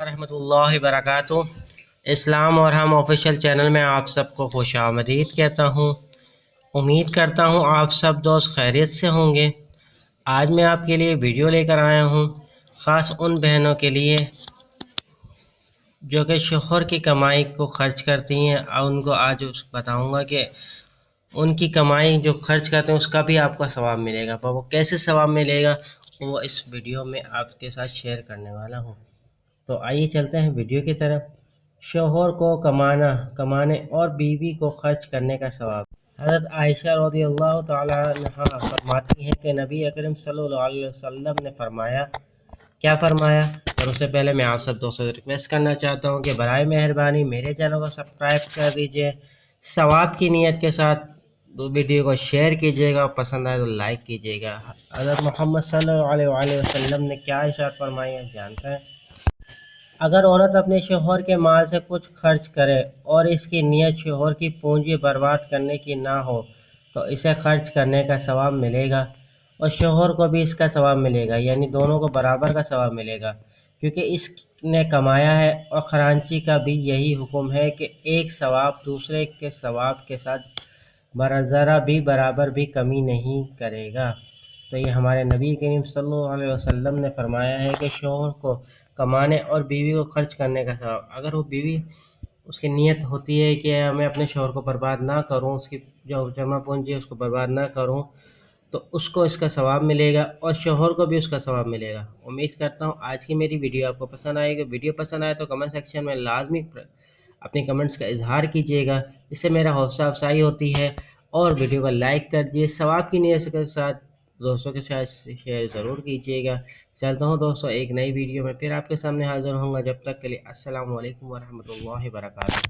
वरहमतुल्लाहि वबरकातुहू। इस्लाम और हम ऑफिशियल चैनल में आप सबको खुश आमदीद कहता हूँ। उम्मीद करता हूँ आप सब दोस्त खैरियत से होंगे। आज मैं आपके लिए वीडियो लेकर आया हूँ, ख़ास उन बहनों के लिए जो कि शोहर की कमाई को खर्च करती हैं। और उनको आज बताऊँगा कि उनकी कमाई जो खर्च करते हैं उसका भी आपको सवाब मिलेगा, पर वो कैसे सवाब मिलेगा वो इस वीडियो में आपके साथ शेयर करने वाला हूँ। तो आइए चलते हैं वीडियो की तरफ। शोहर को कमाने और बीवी को खर्च करने का सवाब। हज़रत आयशा रज़ियल्लाहु ताला अन्हा फरमाती हैं कि नबी अकरम सल्लल्लाहु अलैहि वसल्लम ने फरमाया, क्या फरमाया। और उससे पहले मैं आप सब दोस्तों से रिक्वेस्ट करना चाहता हूँ कि बराए मेहरबानी मेरे चैनल को सब्सक्राइब कर दीजिए, सवाब की नीयत के साथ वीडियो को शेयर कीजिएगा और पसंद आए तो लाइक कीजिएगा। हज़रत मोहम्मद सल्लल्लाहु अलैहि वसल्लम ने क्या इरशाद फरमाया जानते हैं। अगर औरत अपने शोहर के माल से कुछ खर्च करे और इसकी नीयत शोहर की पूंजी बर्बाद करने की ना हो तो इसे खर्च करने का सवाब मिलेगा और शोहर को भी इसका सवाब मिलेगा, यानी दोनों को बराबर का सवाब मिलेगा, क्योंकि इसने कमाया है। और खरांची का भी यही हुक्म है कि एक सवाब दूसरे के सवाब के साथ ज़रा भी बराबर भी कमी नहीं करेगा। तो ये हमारे नबी करीम सल्लल्लाहु अलैहि वसल्लम ने फरमाया है कि शोहर को कमाने और बीवी को खर्च करने का सवाब। अगर वो बीवी उसकी नीयत होती है कि मैं अपने शोहर को बर्बाद ना करूं, उसकी जो जमा पूंजी है उसको बर्बाद ना करूं, तो उसको इसका सवाब मिलेगा और शोहर को भी उसका सवाब मिलेगा। उम्मीद करता हूं आज की मेरी वीडियो आपको पसंद आएगी। वीडियो पसंद आए तो कमेंट सेक्शन में लाजमी अपने कमेंट्स का इजहार कीजिएगा, इससे मेरा हौसला अफजाई होती है। और वीडियो को लाइक कर दिए, सवाब की नीयत के साथ दोस्तों के साथ शेयर ज़रूर कीजिएगा। चलता हूँ दोस्तों एक नई वीडियो में फिर आपके सामने हाजिर होऊंगा। जब तक के लिए अस्सलाम वालेकुम वरहमतुल्लाहि वबरकातुहू।